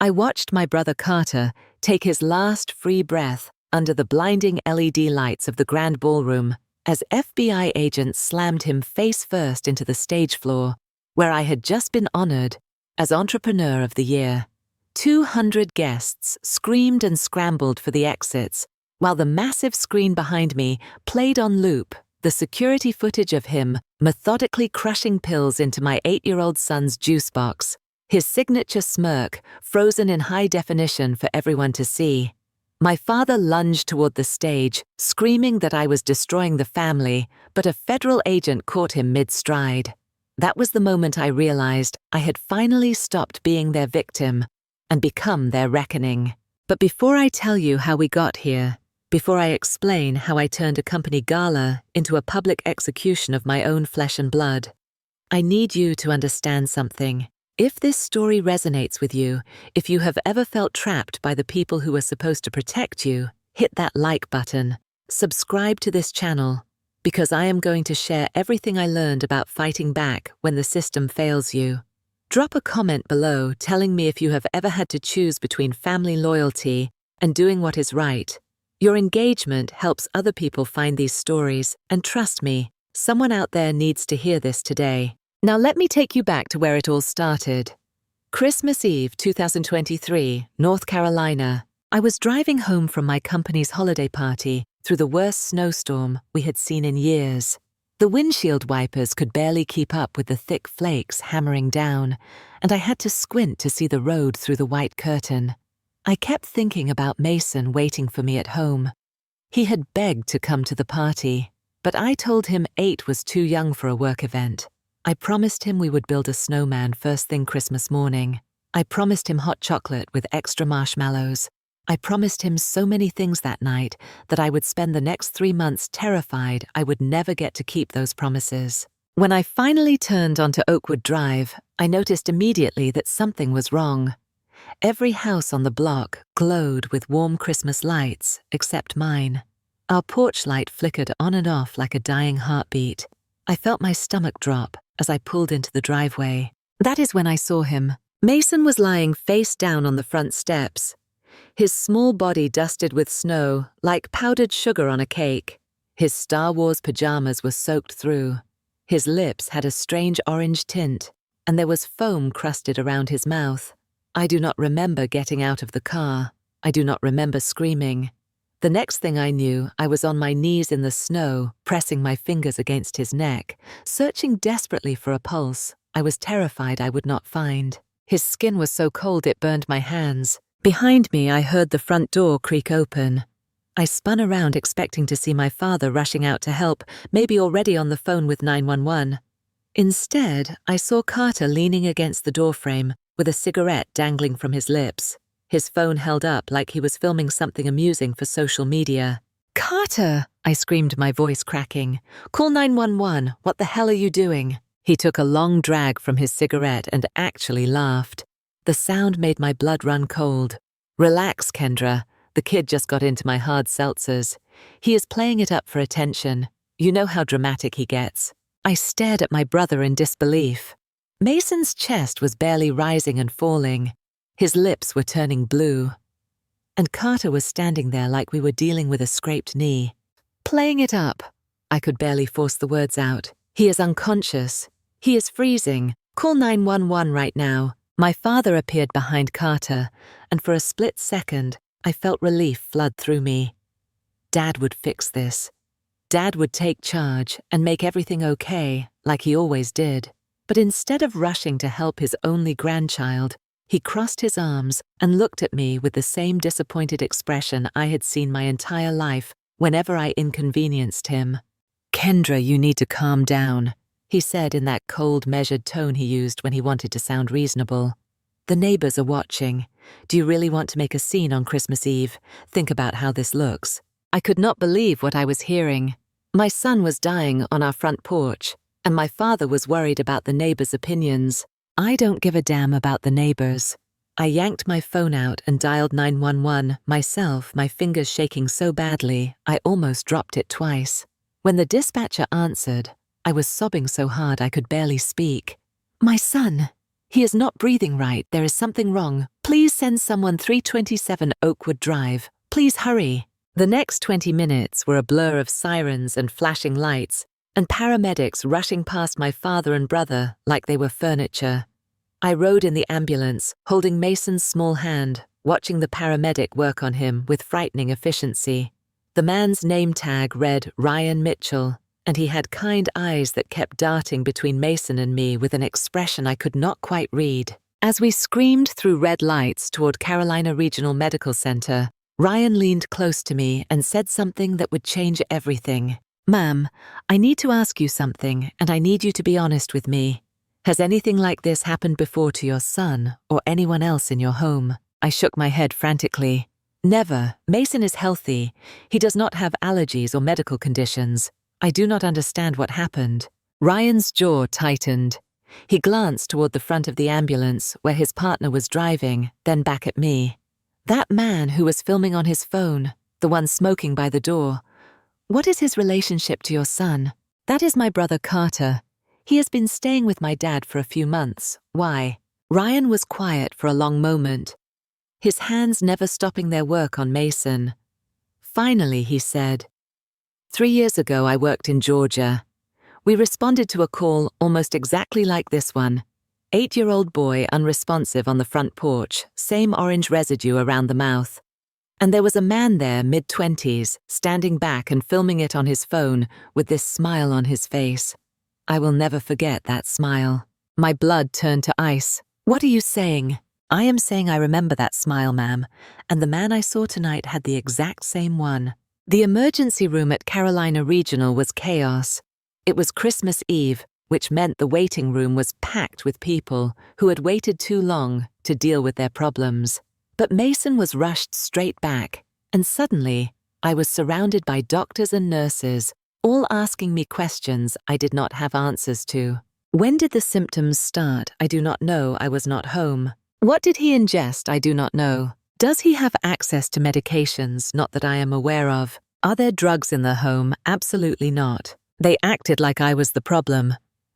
I watched my brother Carter take his last free breath under the blinding LED lights of the grand ballroom as FBI agents slammed him face first into the stage floor, where I had just been honored as Entrepreneur of the Year. 200 guests screamed and scrambled for the exits, while the massive screen behind me played on loop the security footage of him methodically crushing pills into my 8-year-old son's juice box, his signature smirk frozen in high definition for everyone to see. My father lunged toward the stage, screaming that I was destroying the family, but a federal agent caught him mid-stride. That was the moment I realized I had finally stopped being their victim and become their reckoning. But before I tell you how we got here, before I explain how I turned a company gala into a public execution of my own flesh and blood, I need you to understand something. If this story resonates with you, if you have ever felt trapped by the people who are supposed to protect you, hit that like button. Subscribe to this channel, because I am going to share everything I learned about fighting back when the system fails you. Drop a comment below telling me if you have ever had to choose between family loyalty and doing what is right. Your engagement helps other people find these stories, and trust me, someone out there needs to hear this today. Now let me take you back to where it all started. Christmas Eve 2023, North Carolina. I was driving home from my company's holiday party through the worst snowstorm we had seen in years. The windshield wipers could barely keep up with the thick flakes hammering down, and I had to squint to see the road through the white curtain. I kept thinking about Mason waiting for me at home. He had begged to come to the party, but I told him 8 was too young for a work event. I promised him we would build a snowman first thing Christmas morning. I promised him hot chocolate with extra marshmallows. I promised him so many things that night that I would spend the next 3 months terrified I would never get to keep those promises. When I finally turned onto Oakwood Drive, I noticed immediately that something was wrong. Every house on the block glowed with warm Christmas lights, except mine. Our porch light flickered on and off like a dying heartbeat. I felt my stomach drop as I pulled into the driveway. That is when I saw him. Mason was lying face down on the front steps, his small body dusted with snow like powdered sugar on a cake. His Star Wars pajamas were soaked through. His lips had a strange orange tint, and there was foam crusted around his mouth. I do not remember getting out of the car. I do not remember screaming. The next thing I knew, I was on my knees in the snow, pressing my fingers against his neck, searching desperately for a pulse I was terrified I would not find. His skin was so cold it burned my hands. Behind me, I heard the front door creak open. I spun around expecting to see my father rushing out to help, maybe already on the phone with 911. Instead, I saw Carter leaning against the doorframe with a cigarette dangling from his lips, his phone held up like he was filming something amusing for social media. "Carter!" I screamed, my voice cracking. "Call 911. What the hell are you doing?" He took a long drag from his cigarette and actually laughed. The sound made my blood run cold. "Relax, Kendra. The kid just got into my hard seltzers. He is playing it up for attention. You know how dramatic he gets." I stared at my brother in disbelief. Mason's chest was barely rising and falling. His lips were turning blue. And Carter was standing there like we were dealing with a scraped knee. "Playing it up." I could barely force the words out. "He is unconscious. He is freezing. Call 911 right now." My father appeared behind Carter, and for a split second, I felt relief flood through me. Dad would fix this. Dad would take charge and make everything okay, like he always did. But instead of rushing to help his only grandchild, he crossed his arms and looked at me with the same disappointed expression I had seen my entire life whenever I inconvenienced him. "Kendra, you need to calm down," he said in that cold, measured tone he used when he wanted to sound reasonable. "The neighbors are watching. Do you really want to make a scene on Christmas Eve? Think about how this looks." I could not believe what I was hearing. My son was dying on our front porch, and my father was worried about the neighbors' opinions. I don't give a damn about the neighbors. I yanked my phone out and dialed 911 myself, my fingers shaking so badly I almost dropped it twice. When the dispatcher answered, I was sobbing so hard I could barely speak. "My son! He is not breathing right. There is something wrong. Please send someone 327 Oakwood Drive. Please hurry. The next 20 minutes were a blur of sirens and flashing lights, and paramedics rushing past my father and brother like they were furniture. I rode in the ambulance, holding Mason's small hand, watching the paramedic work on him with frightening efficiency. The man's name tag read Ryan Mitchell, and he had kind eyes that kept darting between Mason and me with an expression I could not quite read. As we screamed through red lights toward Carolina Regional Medical Center, Ryan leaned close to me and said something that would change everything. "Ma'am, I need to ask you something, and I need you to be honest with me. Has anything like this happened before to your son or anyone else in your home?" I shook my head frantically. "Never. Mason is healthy. He does not have allergies or medical conditions. I do not understand what happened." Ryan's jaw tightened. He glanced toward the front of the ambulance where his partner was driving, then back at me. "That man who was filming on his phone, the one smoking by the door, what is his relationship to your son?" "That is my brother Carter. He has been staying with my dad for a few months. Why?" Ryan was quiet for a long moment, his hands never stopping their work on Mason. Finally, he said, 3 years ago I worked in Georgia. We responded to a call almost exactly like this one. 8-year-old boy unresponsive on the front porch, same orange residue around the mouth. And there was a man there, mid-20s, standing back and filming it on his phone with this smile on his face. I will never forget that smile. My blood turned to ice. "What are you saying?" "I am saying I remember that smile, ma'am, and the man I saw tonight had the exact same one." The emergency room at Carolina Regional was chaos. It was Christmas Eve, which meant the waiting room was packed with people who had waited too long to deal with their problems. But Mason was rushed straight back, and suddenly I was surrounded by doctors and nurses, all asking me questions I did not have answers to. When did the symptoms start? I do not know. I was not home. What did he ingest? I do not know. Does he have access to medications? Not that I am aware of. Are there drugs in the home? Absolutely not. They acted like I was the problem,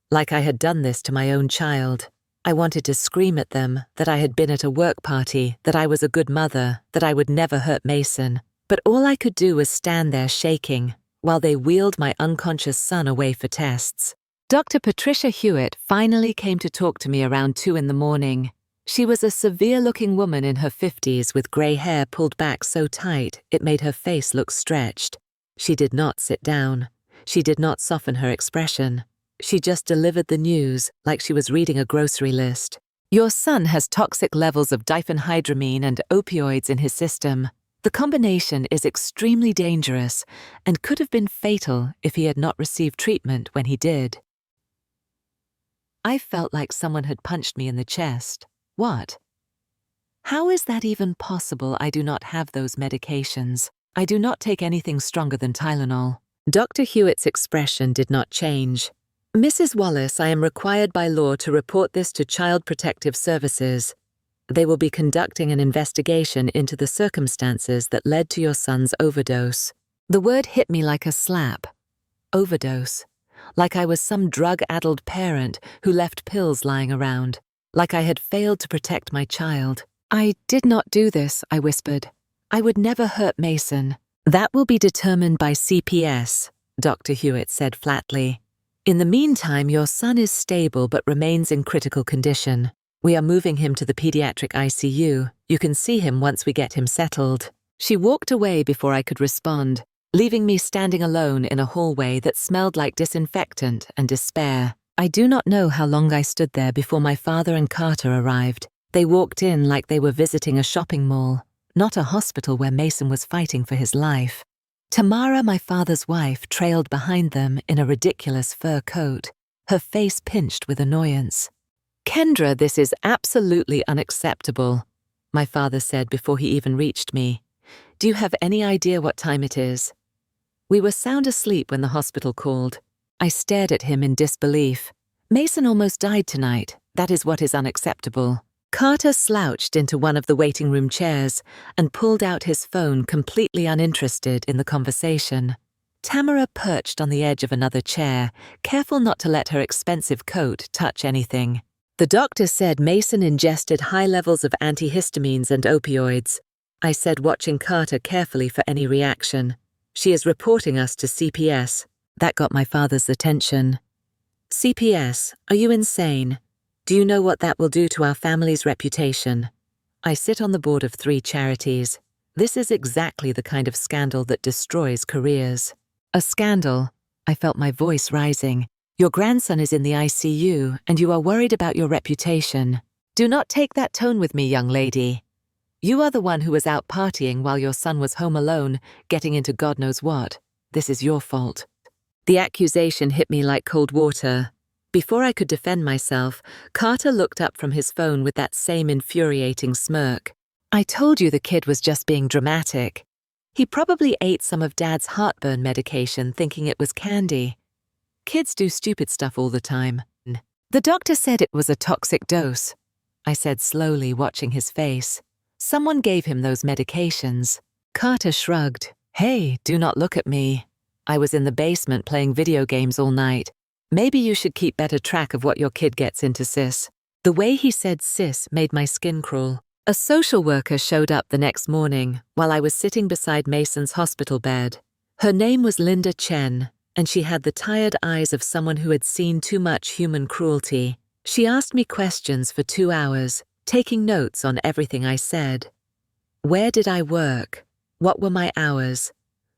like I had done this to my own child. I wanted to scream at them that I had been at a work party, that I was a good mother, that I would never hurt Mason. But all I could do was stand there shaking while they wheeled my unconscious son away for tests. Dr. Patricia Hewitt finally came to talk to me around 2 in the morning. She was a severe-looking woman in her 50s with grey hair pulled back so tight it made her face look stretched. She did not sit down. She did not soften her expression. She just delivered the news like she was reading a grocery list. "Your son has toxic levels of diphenhydramine and opioids in his system. The combination is extremely dangerous and could have been fatal if he had not received treatment when he did." I felt like someone had punched me in the chest. What? How is that even possible? I do not have those medications. I do not take anything stronger than Tylenol. Dr. Hewitt's expression did not change. "Mrs. Wallace, I am required by law to report this to Child Protective Services. They will be conducting an investigation into the circumstances that led to your son's overdose." The word hit me like a slap. Overdose. Like I was some drug-addled parent who left pills lying around. Like I had failed to protect my child. "I did not do this," I whispered. "I would never hurt Mason." "That will be determined by CPS," Dr. Hewitt said flatly. "In the meantime, your son is stable but remains in critical condition. We are moving him to the pediatric ICU. You can see him once we get him settled." She walked away before I could respond, leaving me standing alone in a hallway that smelled like disinfectant and despair. I do not know how long I stood there before my father and Carter arrived. They walked in like they were visiting a shopping mall, not a hospital where Mason was fighting for his life. Tamara, my father's wife, trailed behind them in a ridiculous fur coat, her face pinched with annoyance. "Kendra, this is absolutely unacceptable," my father said before he even reached me. "Do you have any idea what time it is?" We were sound asleep when the hospital called. I stared at him in disbelief. "Mason almost died tonight. That is what is unacceptable." Carter slouched into one of the waiting room chairs and pulled out his phone, completely uninterested in the conversation. Tamara perched on the edge of another chair, careful not to let her expensive coat touch anything. The doctor said Mason ingested high levels of antihistamines and opioids. I said, watching Carter carefully for any reaction. She is reporting us to CPS. That got my father's attention. CPS, are you insane? Do you know what that will do to our family's reputation? I sit on the board of 3 charities. This is exactly the kind of scandal that destroys careers. A scandal? I felt my voice rising. Your grandson is in the ICU, and you are worried about your reputation. Do not take that tone with me, young lady. You are the one who was out partying while your son was home alone, getting into God knows what. This is your fault. The accusation hit me like cold water. Before I could defend myself, Carter looked up from his phone with that same infuriating smirk. I told you the kid was just being dramatic. He probably ate some of Dad's heartburn medication thinking it was candy. Kids do stupid stuff all the time. The doctor said it was a toxic dose. I said slowly, watching his face. Someone gave him those medications. Carter shrugged. Hey, do not look at me. I was in the basement playing video games all night. Maybe you should keep better track of what your kid gets into, sis. The way he said sis made my skin crawl. A social worker showed up the next morning while I was sitting beside Mason's hospital bed. Her name was Linda Chen, and she had the tired eyes of someone who had seen too much human cruelty. She asked me questions for 2 hours, taking notes on everything I said. Where did I work? What were my hours?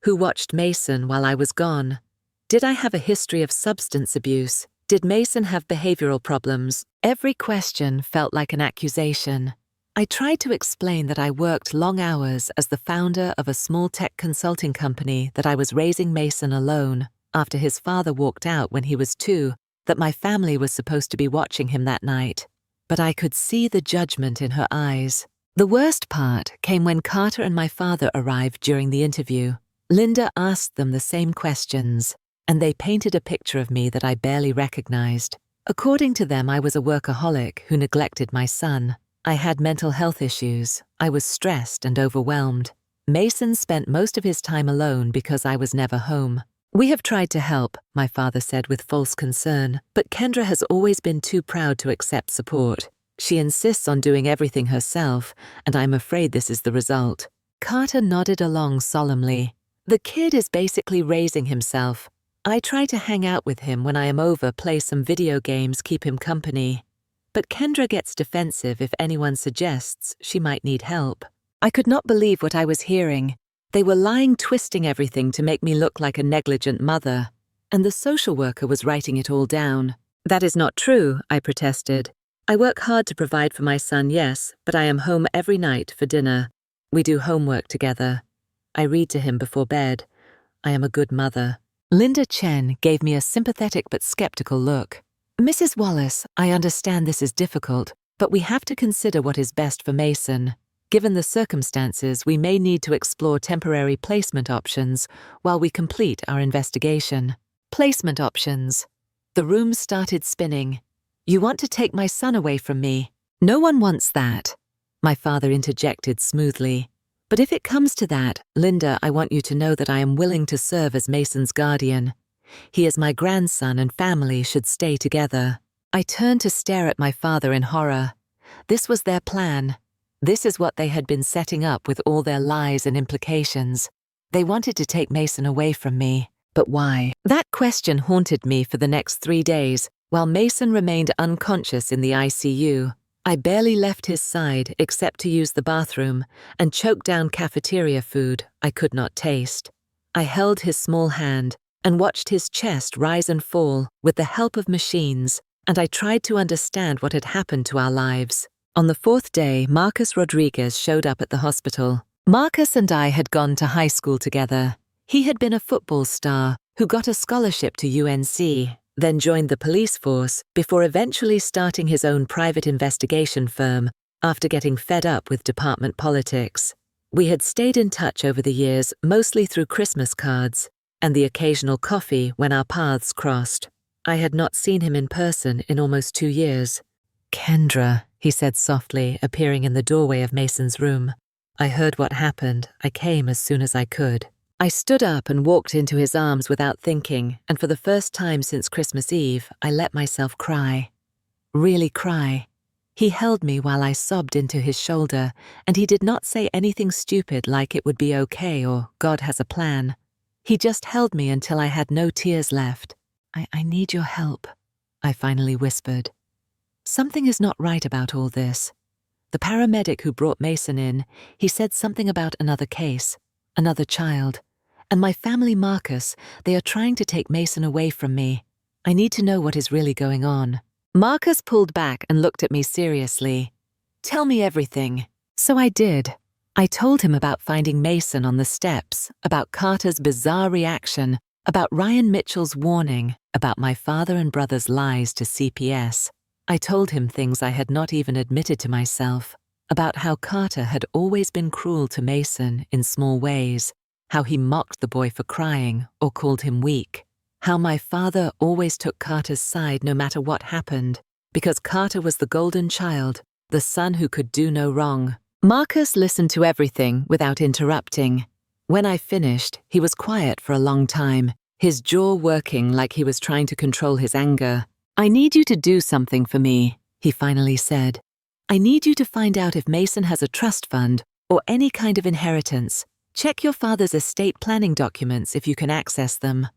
Who watched Mason while I was gone? Did I have a history of substance abuse? Did Mason have behavioral problems? Every question felt like an accusation. I tried to explain that I worked long hours as the founder of a small tech consulting company, that I was raising Mason alone after his father walked out when he was 2, that my family was supposed to be watching him that night. But I could see the judgment in her eyes. The worst part came when Carter and my father arrived during the interview. Linda asked them the same questions, and they painted a picture of me that I barely recognized. According to them, I was a workaholic who neglected my son. I had mental health issues. I was stressed and overwhelmed. Mason spent most of his time alone because I was never home. We have tried to help, my father said with false concern, but Kendra has always been too proud to accept support. She insists on doing everything herself, and I'm afraid this is the result. Carter nodded along solemnly. The kid is basically raising himself. I try to hang out with him when I am over, play some video games, keep him company. But Kendra gets defensive if anyone suggests she might need help. I could not believe what I was hearing. They were lying, twisting everything to make me look like a negligent mother. And the social worker was writing it all down. That is not true, I protested. I work hard to provide for my son, yes, but I am home every night for dinner. We do homework together. I read to him before bed. I am a good mother. Linda Chen gave me a sympathetic but skeptical look. Mrs. Wallace, I understand this is difficult, but we have to consider what is best for Mason. Given the circumstances, we may need to explore temporary placement options while we complete our investigation. Placement options. The room started spinning. You want to take my son away from me? No one wants that, my father interjected smoothly. But if it comes to that, Linda, I want you to know that I am willing to serve as Mason's guardian. He is my grandson and family should stay together. I turned to stare at my father in horror. This was their plan. This is what they had been setting up with all their lies and implications. They wanted to take Mason away from me. But why? That question haunted me for the next 3 days, while Mason remained unconscious in the ICU. I barely left his side except to use the bathroom and choke down cafeteria food I could not taste. I held his small hand and watched his chest rise and fall with the help of machines, and I tried to understand what had happened to our lives. On the 4th day, Marcus Rodriguez showed up at the hospital. Marcus and I had gone to high school together. He had been a football star who got a scholarship to UNC, then joined the police force before eventually starting his own private investigation firm after getting fed up with department politics. We had stayed in touch over the years, mostly through Christmas cards and the occasional coffee when our paths crossed. I had not seen him in person in almost 2 years. Kendra, he said softly, appearing in the doorway of Mason's room. I heard what happened. I came as soon as I could. I stood up and walked into his arms without thinking, and for the first time since Christmas Eve, I let myself cry. really cry. He held me while I sobbed into his shoulder, and he did not say anything stupid like it would be okay or God has a plan. He just held me until I had no tears left. I need your help, I finally whispered. Something is not right about all this. The paramedic who brought Mason in, he said something about another case, another child. And my family, Marcus, they are trying to take Mason away from me. I need to know what is really going on. Marcus pulled back and looked at me seriously. Tell me everything. So I did. I told him about finding Mason on the steps, about Carter's bizarre reaction, about Ryan Mitchell's warning, about my father and brother's lies to CPS. I told him things I had not even admitted to myself, about how Carter had always been cruel to Mason in small ways, how he mocked the boy for crying or called him weak, how my father always took Carter's side no matter what happened, because Carter was the golden child, the son who could do no wrong. Marcus listened to everything without interrupting. When I finished, he was quiet for a long time, his jaw working like he was trying to control his anger. I need you to do something for me, he finally said. I need you to find out if Mason has a trust fund or any kind of inheritance. Check your father's estate planning documents if you can access them.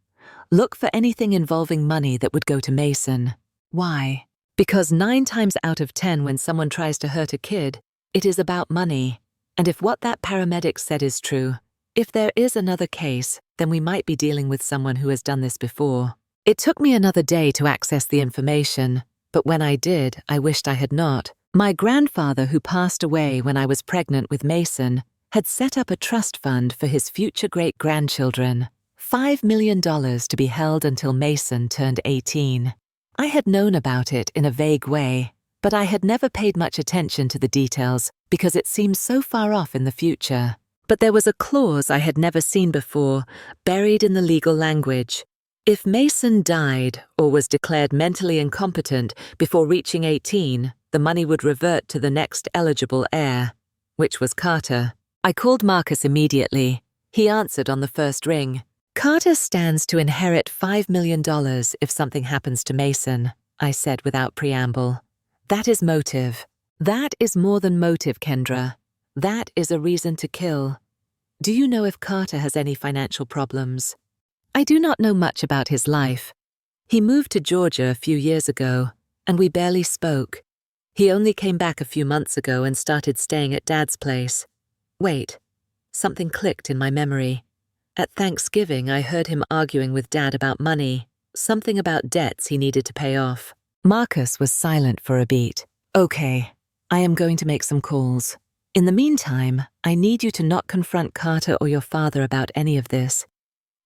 Look for anything involving money that would go to Mason. Why? Because 9 times out of 10 when someone tries to hurt a kid, it is about money. And if what that paramedic said is true, if there is another case, then we might be dealing with someone who has done this before. It took me another day to access the information, but when I did, I wished I had not. My grandfather, who passed away when I was pregnant with Mason, had set up a trust fund for his future great-grandchildren, $5 million to be held until Mason turned 18. I had known about it in a vague way, but I had never paid much attention to the details because it seemed so far off in the future. But there was a clause I had never seen before, buried in the legal language. If Mason died or was declared mentally incompetent before reaching 18, the money would revert to the next eligible heir, which was Carter. I called Marcus immediately. He answered on the first ring. Carter stands to inherit $5 million if something happens to Mason, I said without preamble. That is motive. That is more than motive, Kendra. That is a reason to kill. Do you know if Carter has any financial problems? I do not know much about his life. He moved to Georgia a few years ago, and we barely spoke. He only came back a few months ago and started staying at Dad's place. Wait, something clicked in my memory. At Thanksgiving, I heard him arguing with Dad about money, something about debts he needed to pay off. Marcus was silent for a beat. Okay, I am going to make some calls. In the meantime, I need you to not confront Carter or your father about any of this.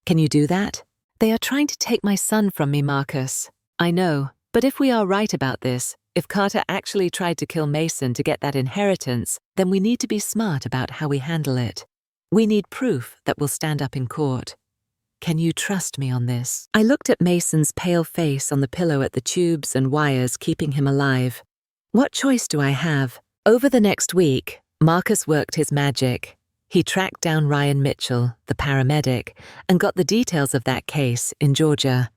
Can you do that? They are trying to take my son from me, Marcus. I know, but if we are right about this, if Carter actually tried to kill Mason to get that inheritance, then we need to be smart about how we handle it. We need proof that will stand up in court. Can you trust me on this? I looked at Mason's pale face on the pillow at the tubes and wires keeping him alive. What choice do I have? Over the next week, Marcus worked his magic. He tracked down Ryan Mitchell, the paramedic, and got the details of that case in Georgia.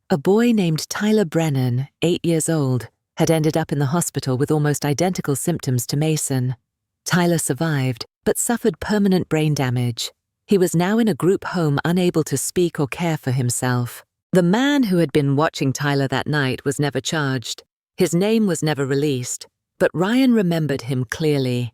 A boy named Tyler Brennan, 8 years old, had ended up in the hospital with almost identical symptoms to Mason. Tyler survived, but suffered permanent brain damage. He was now in a group home unable to speak or care for himself. The man who had been watching Tyler that night was never charged. His name was never released, but Ryan remembered him clearly.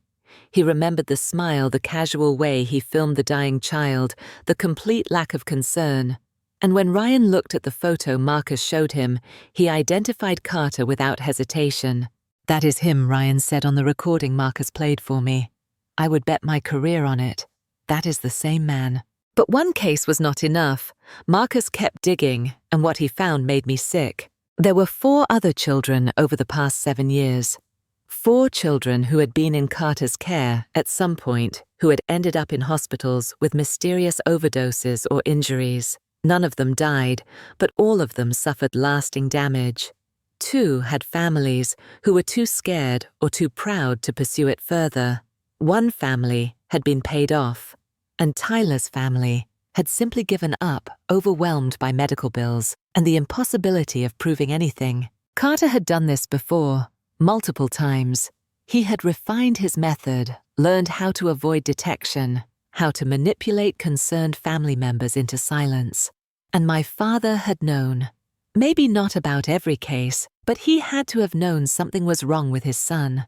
He remembered the smile, the casual way he filmed the dying child, the complete lack of concern. And when Ryan looked at the photo Marcus showed him, he identified Carter without hesitation. That is him, Ryan said on the recording Marcus played for me. I would bet my career on it. That is the same man. But one case was not enough. Marcus kept digging, and what he found made me sick. There were 4 other children over the past 7 years. 4 children who had been in Carter's care at some point, who had ended up in hospitals with mysterious overdoses or injuries. None of them died, but all of them suffered lasting damage. 2 had families who were too scared or too proud to pursue it further. 1 family had been paid off, and Tyler's family had simply given up, overwhelmed by medical bills and the impossibility of proving anything. Carter had done this before, multiple times. He had refined his method, learned how to avoid detection, how to manipulate concerned family members into silence. And my father had known. Maybe not about every case, but he had to have known something was wrong with his son.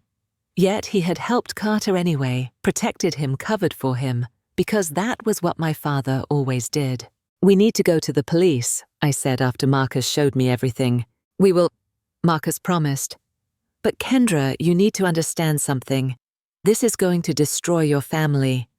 Yet he had helped Carter anyway, protected him, covered for him, because that was what my father always did. "We need to go to the police," I said after Marcus showed me everything. "We will," Marcus promised. "But Kendra, you need to understand something. This is going to destroy your family.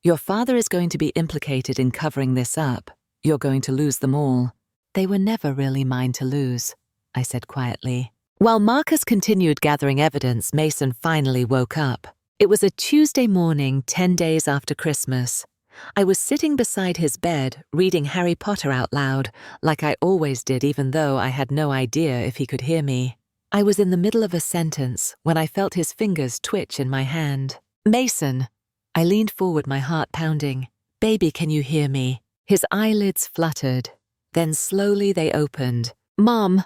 Your father is going to be implicated in covering this up. You're going to lose them all." "They were never really mine to lose," I said quietly. While Marcus continued gathering evidence, Mason finally woke up. It was a Tuesday morning, 10 days after Christmas. I was sitting beside his bed, reading Harry Potter out loud, like I always did, even though I had no idea if he could hear me. I was in the middle of a sentence when I felt his fingers twitch in my hand. "Mason!" I leaned forward, my heart pounding. "Baby, can you hear me?" His eyelids fluttered. Then slowly they opened. "Mom!"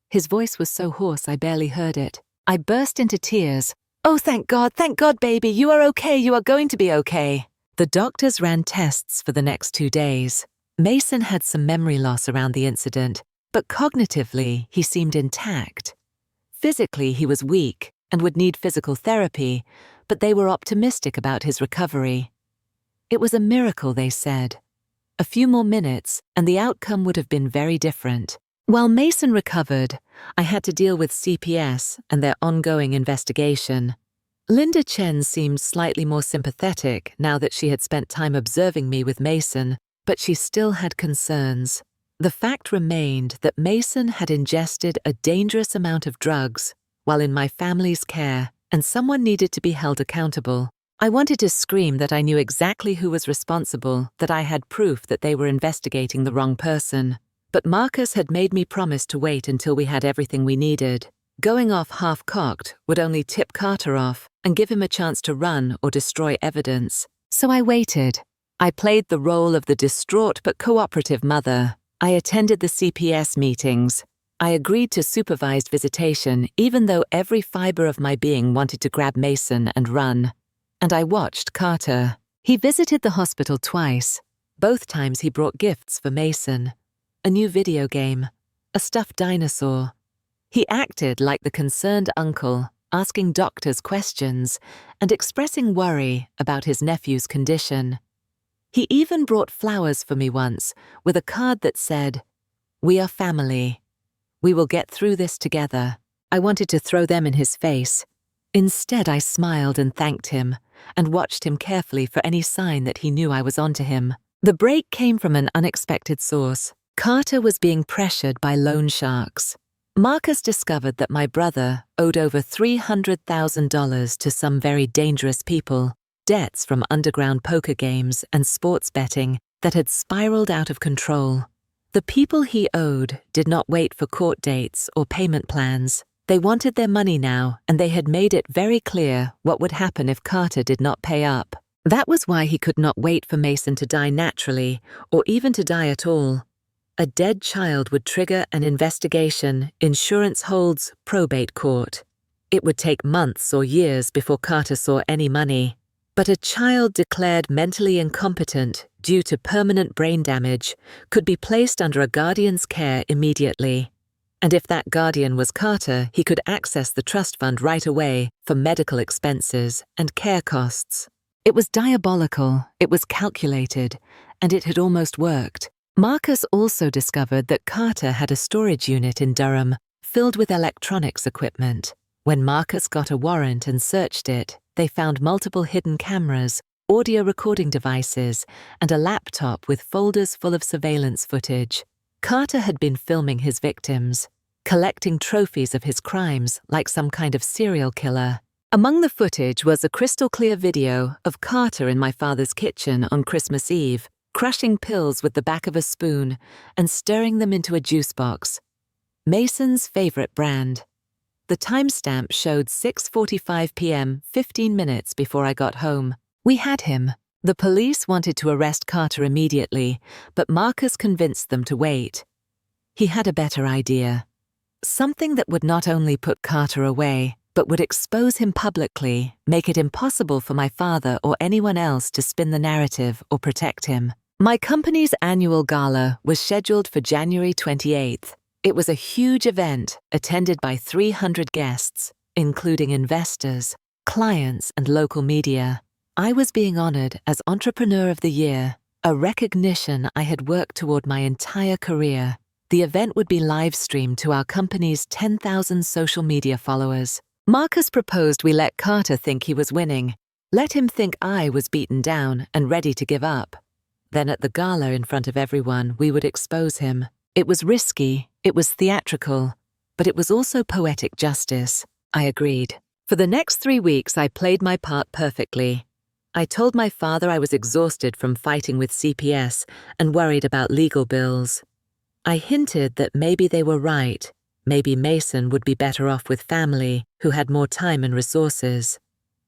His voice was so hoarse I barely heard it. I burst into tears. "Oh, thank God, baby, you are okay, you are going to be okay." The doctors ran tests for the next 2 days. Mason had some memory loss around the incident, but cognitively he seemed intact. Physically he was weak and would need physical therapy, but they were optimistic about his recovery. It was a miracle, they said. A few more minutes and the outcome would have been very different. While Mason recovered, I had to deal with CPS and their ongoing investigation. Linda Chen seemed slightly more sympathetic now that she had spent time observing me with Mason, but she still had concerns. The fact remained that Mason had ingested a dangerous amount of drugs while in my family's care, and someone needed to be held accountable. I wanted to scream that I knew exactly who was responsible, that I had proof that they were investigating the wrong person. But Marcus had made me promise to wait until we had everything we needed. Going off half-cocked would only tip Carter off and give him a chance to run or destroy evidence. So I waited. I played the role of the distraught but cooperative mother. I attended the CPS meetings. I agreed to supervised visitation even though every fiber of my being wanted to grab Mason and run. And I watched Carter. He visited the hospital twice. Both times he brought gifts for Mason. A new video game, a stuffed dinosaur. He acted like the concerned uncle, asking doctors questions and expressing worry about his nephew's condition. He even brought flowers for me once with a card that said, "We are family. We will get through this together." I wanted to throw them in his face. Instead, I smiled and thanked him and watched him carefully for any sign that he knew I was onto him. The break came from an unexpected source. Carter was being pressured by loan sharks. Marcus discovered that my brother owed over $300,000 to some very dangerous people, debts from underground poker games and sports betting that had spiraled out of control. The people he owed did not wait for court dates or payment plans. They wanted their money now, and they had made it very clear what would happen if Carter did not pay up. That was why he could not wait for Mason to die naturally, or even to die at all. A dead child would trigger an investigation, insurance holds, probate court. It would take months or years before Carter saw any money. But a child declared mentally incompetent due to permanent brain damage could be placed under a guardian's care immediately. And if that guardian was Carter, he could access the trust fund right away for medical expenses and care costs. It was diabolical, it was calculated, and it had almost worked. Marcus also discovered that Carter had a storage unit in Durham filled with electronics equipment. When Marcus got a warrant and searched it, they found multiple hidden cameras, audio recording devices, and a laptop with folders full of surveillance footage. Carter had been filming his victims, collecting trophies of his crimes like some kind of serial killer. Among the footage was a crystal-clear video of Carter in my father's kitchen on Christmas Eve, crushing pills with the back of a spoon and stirring them into a juice box. Mason's favorite brand. The timestamp showed 6:45 p.m., 15 minutes before I got home. We had him. The police wanted to arrest Carter immediately, but Marcus convinced them to wait. He had a better idea. Something that would not only put Carter away, but would expose him publicly, make it impossible for my father or anyone else to spin the narrative or protect him. My company's annual gala was scheduled for January 28th. It was a huge event attended by 300 guests, including investors, clients, and local media. I was being honored as Entrepreneur of the Year, a recognition I had worked toward my entire career. The event would be live-streamed to our company's 10,000 social media followers. Marcus proposed we let Carter think he was winning, let him think I was beaten down and ready to give up. Then at the gala in front of everyone, we would expose him. It was risky, it was theatrical, but it was also poetic justice. I agreed. For the next 3 weeks, I played my part perfectly. I told my father I was exhausted from fighting with CPS and worried about legal bills. I hinted that maybe they were right. Maybe Mason would be better off with family, who had more time and resources.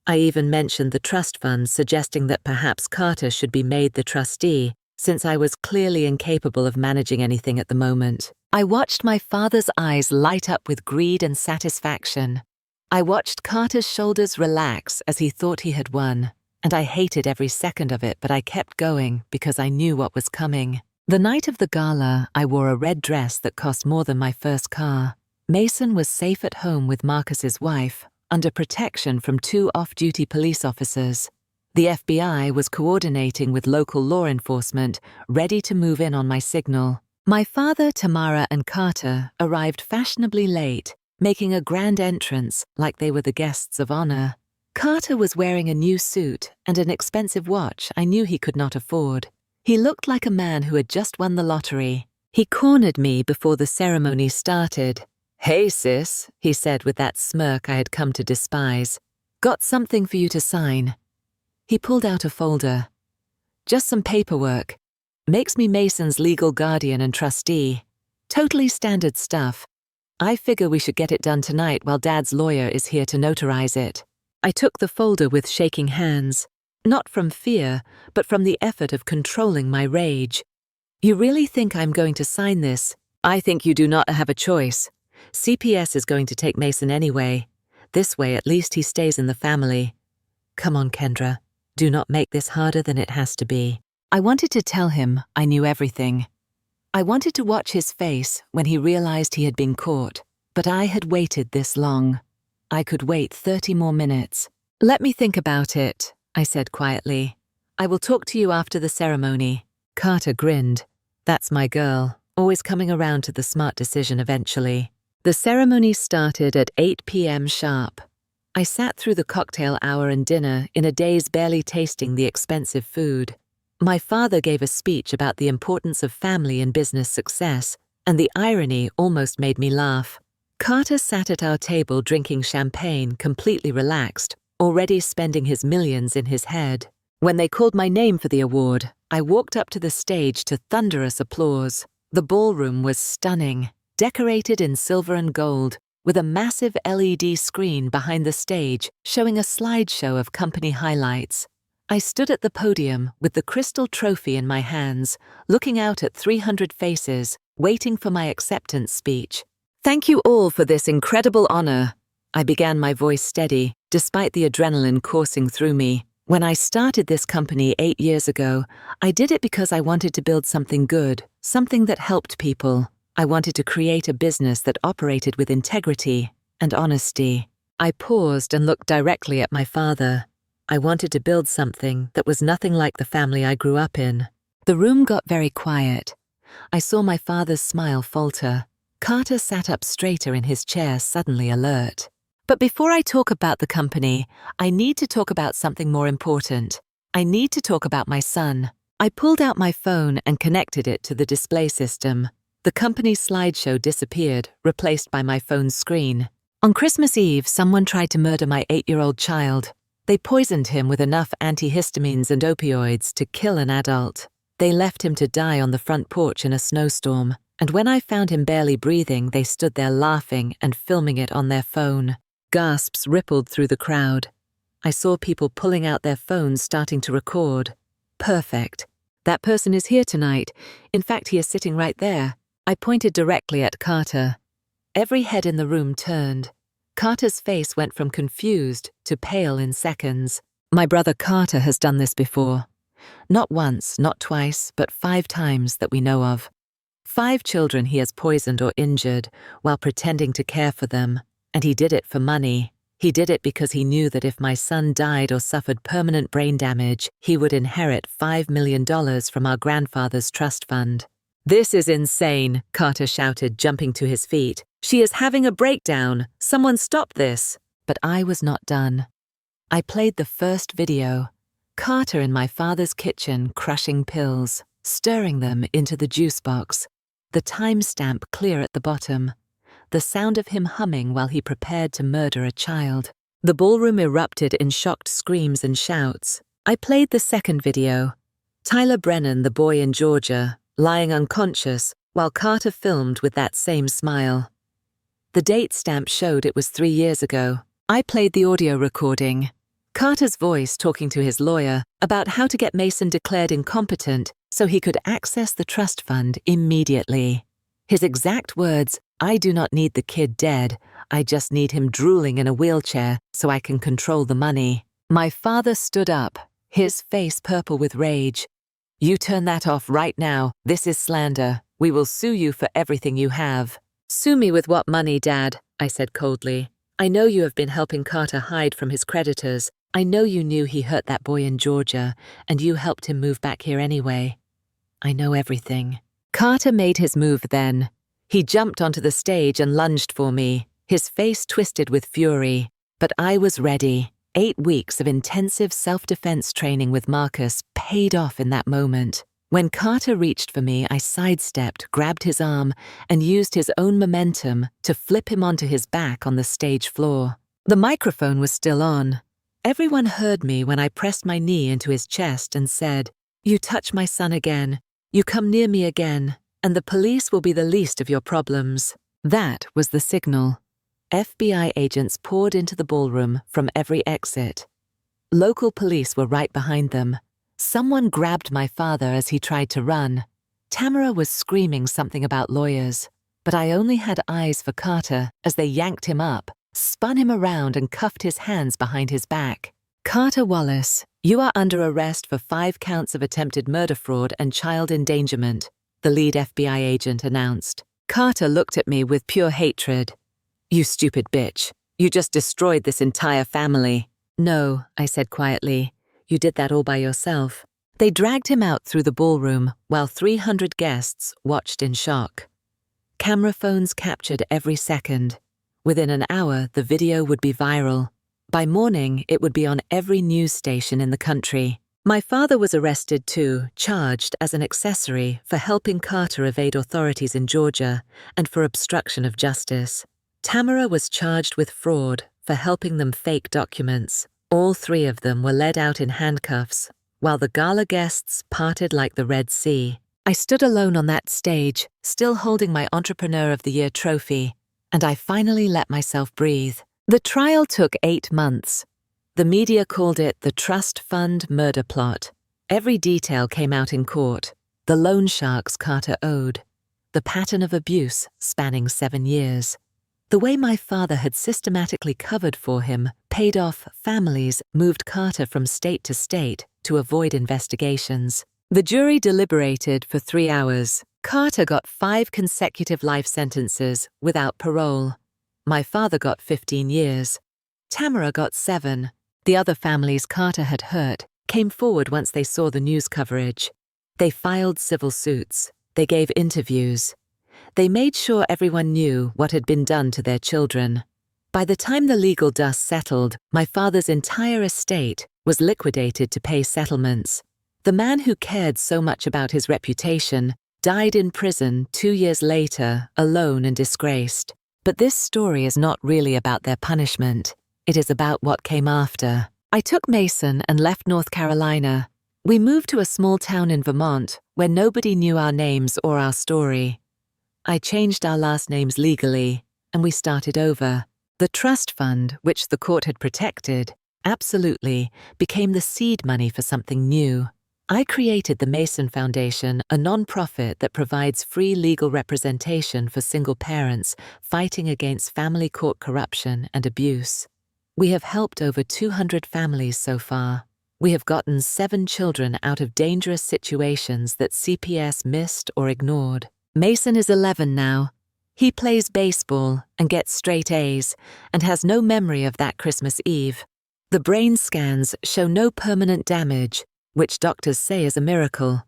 I even mentioned the trust fund, suggesting that perhaps Carter should be made the trustee, since I was clearly incapable of managing anything at the moment. I watched my father's eyes light up with greed and satisfaction. I watched Carter's shoulders relax as he thought he had won. And I hated every second of it, but I kept going because I knew what was coming. The night of the gala, I wore a red dress that cost more than my first car. Mason was safe at home with Marcus's wife, under protection from 2 off-duty police officers. The FBI was coordinating with local law enforcement, ready to move in on my signal. My father, Tamara, and Carter arrived fashionably late, making a grand entrance like they were the guests of honor. Carter was wearing a new suit and an expensive watch I knew he could not afford. He looked like a man who had just won the lottery. He cornered me before the ceremony started. "Hey, sis," he said with that smirk I had come to despise. "Got something for you to sign." He pulled out a folder. "Just some paperwork. Makes me Mason's legal guardian and trustee. Totally standard stuff. I figure we should get it done tonight while Dad's lawyer is here to notarize it." I took the folder with shaking hands, not from fear, but from the effort of controlling my rage. "You really think I'm going to sign this? I think you do not have a choice. CPS is going to take Mason anyway. This way at least he stays in the family. Come on, Kendra. Do not make this harder than it has to be." I wanted to tell him I knew everything. I wanted to watch his face when he realized he had been caught, but I had waited this long. I could wait 30 more minutes. "Let me think about it," I said quietly. "I will talk to you after the ceremony." Carter grinned. That's my girl, always coming around to the smart decision eventually. The ceremony started at 8 p.m. sharp. I sat through the cocktail hour and dinner in a daze, barely tasting the expensive food. My father gave a speech about the importance of family and business success, and the irony almost made me laugh. Carter sat at our table drinking champagne, completely relaxed, already spending his millions in his head. When they called my name for the award, I walked up to the stage to thunderous applause. The ballroom was stunning, decorated in silver and gold, with a massive LED screen behind the stage showing a slideshow of company highlights. I stood at the podium with the crystal trophy in my hands, looking out at 300 faces, waiting for my acceptance speech. "Thank you all for this incredible honor." I began, my voice steady, despite the adrenaline coursing through me. When I started this company 8 years ago, I did it because I wanted to build something good, something that helped people. I wanted to create a business that operated with integrity and honesty. I paused and looked directly at my father. I wanted to build something that was nothing like the family I grew up in. The room got very quiet. I saw my father's smile falter. Carter sat up straighter in his chair, suddenly alert. "But before I talk about the company, I need to talk about something more important. I need to talk about my son." I pulled out my phone and connected it to the display system. The company's slideshow disappeared, replaced by my phone's screen. On Christmas Eve, someone tried to murder my 8-year-old child. They poisoned him with enough antihistamines and opioids to kill an adult. They left him to die on the front porch in a snowstorm. And when I found him barely breathing, they stood there laughing and filming it on their phone. Gasps rippled through the crowd. I saw people pulling out their phones, starting to record. Perfect. That person is here tonight. In fact, he is sitting right there. I pointed directly at Carter. Every head in the room turned. Carter's face went from confused to pale in seconds. My brother Carter has done this before. Not once, not twice, but 5 times that we know of. 5 children he has poisoned or injured while pretending to care for them, and he did it for money. He did it because he knew that if my son died or suffered permanent brain damage, he would inherit $5 million from our grandfather's trust fund. "This is insane," Carter shouted, jumping to his feet. "She is having a breakdown. Someone stop this." But I was not done. I played the first video. Carter in my father's kitchen crushing pills, stirring them into the juice box, the timestamp clear at the bottom, the sound of him humming while he prepared to murder a child. The ballroom erupted in shocked screams and shouts. I played the second video. Tyler Brennan, the boy in Georgia, lying unconscious while Carter filmed with that same smile. The date stamp showed it was 3 years ago. I played the audio recording. Carter's voice talking to his lawyer about how to get Mason declared incompetent so he could access the trust fund immediately. His exact words, "I do not need the kid dead. I just need him drooling in a wheelchair so I can control the money." My father stood up, his face purple with rage. "You turn that off right now. This is slander. We will sue you for everything you have." "Sue me with what money, Dad?" I said coldly. "I know you have been helping Carter hide from his creditors. I know you knew he hurt that boy in Georgia, and you helped him move back here anyway. I know everything." Carter made his move then. He jumped onto the stage and lunged for me, his face twisted with fury. But I was ready. 8 weeks of intensive self-defense training with Marcus paid off in that moment. When Carter reached for me, I sidestepped, grabbed his arm, and used his own momentum to flip him onto his back on the stage floor. The microphone was still on. Everyone heard me when I pressed my knee into his chest and said, "You touch my son again, you come near me again, and the police will be the least of your problems." That was the signal. FBI agents poured into the ballroom from every exit. Local police were right behind them. Someone grabbed my father as he tried to run. Tamara was screaming something about lawyers, but I only had eyes for Carter as they yanked him up, spun him around and cuffed his hands behind his back. "Carter Wallace, you are under arrest for 5 counts of attempted murder fraud and child endangerment," the lead FBI agent announced. Carter looked at me with pure hatred. "You stupid bitch. You just destroyed this entire family." "No," I said quietly. "You did that all by yourself." They dragged him out through the ballroom while 300 guests watched in shock. Camera phones captured every second. Within an hour, the video would be viral. By morning, it would be on every news station in the country. My father was arrested too, charged as an accessory for helping Carter evade authorities in Georgia and for obstruction of justice. Tamara was charged with fraud for helping them fake documents. All 3 of them were led out in handcuffs, while the gala guests parted like the Red Sea. I stood alone on that stage, still holding my Entrepreneur of the Year trophy, and I finally let myself breathe. The trial took 8 months. The media called it the Trust Fund murder plot. Every detail came out in court. The loan sharks Carter owed. The pattern of abuse spanning 7 years. The way my father had systematically covered for him, paid off families, moved Carter from state to state to avoid investigations. The jury deliberated for 3 hours. Carter got 5 consecutive life sentences without parole. My father got 15 years. Tamara got 7. The other families Carter had hurt came forward once they saw the news coverage. They filed civil suits. They gave interviews. They made sure everyone knew what had been done to their children. By the time the legal dust settled, my father's entire estate was liquidated to pay settlements. The man who cared so much about his reputation died in prison 2 years later, alone and disgraced. But this story is not really about their punishment. It is about what came after. I took Mason and left North Carolina. We moved to a small town in Vermont where nobody knew our names or our story. I changed our last names legally, and we started over. The trust fund, which the court had protected, absolutely became the seed money for something new. I created the Mason Foundation, a non-profit that provides free legal representation for single parents fighting against family court corruption and abuse. We have helped over 200 families so far. We have gotten 7 children out of dangerous situations that CPS missed or ignored. Mason is 11 now. He plays baseball and gets straight A's and has no memory of that Christmas Eve. The brain scans show no permanent damage, which doctors say is a miracle.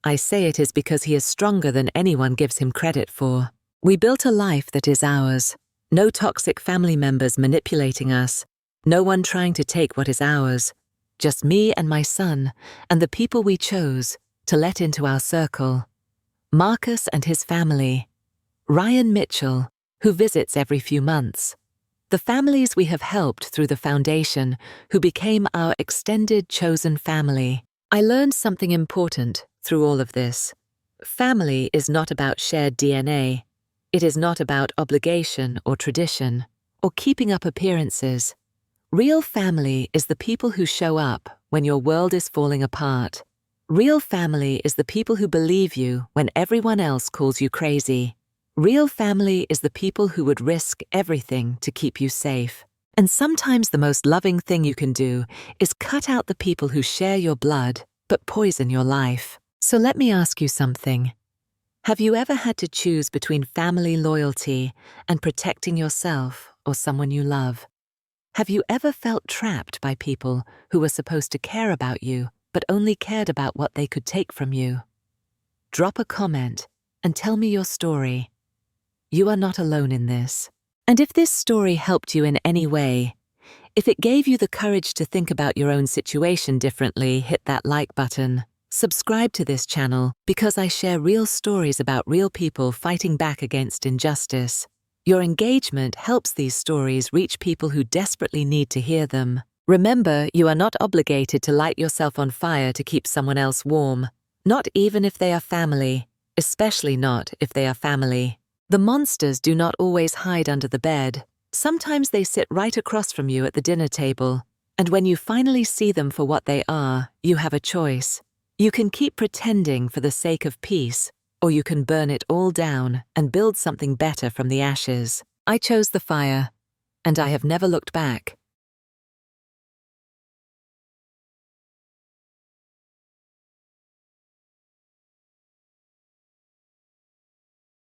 I say it is because he is stronger than anyone gives him credit for. We built a life that is ours. No toxic family members manipulating us. No one trying to take what is ours. Just me and my son, and the people we chose to let into our circle. Marcus and his family. Ryan Mitchell, who visits every few months. The families we have helped through the foundation, who became our extended chosen family. I learned something important through all of this. Family is not about shared DNA. It is not about obligation or tradition, or keeping up appearances. Real family is the people who show up when your world is falling apart. Real family is the people who believe you when everyone else calls you crazy. Real family is the people who would risk everything to keep you safe. And sometimes the most loving thing you can do is cut out the people who share your blood but poison your life. So let me ask you something. Have you ever had to choose between family loyalty and protecting yourself or someone you love? Have you ever felt trapped by people who were supposed to care about you but only cared about what they could take from you? Drop a comment and tell me your story. You are not alone in this. And if this story helped you in any way, if it gave you the courage to think about your own situation differently, hit that like button. Subscribe to this channel because I share real stories about real people fighting back against injustice. Your engagement helps these stories reach people who desperately need to hear them. Remember, you are not obligated to light yourself on fire to keep someone else warm. Not even if they are family, especially not if they are family. The monsters do not always hide under the bed. Sometimes they sit right across from you at the dinner table. And when you finally see them for what they are, you have a choice. You can keep pretending for the sake of peace, or you can burn it all down and build something better from the ashes. I chose the fire, and I have never looked back.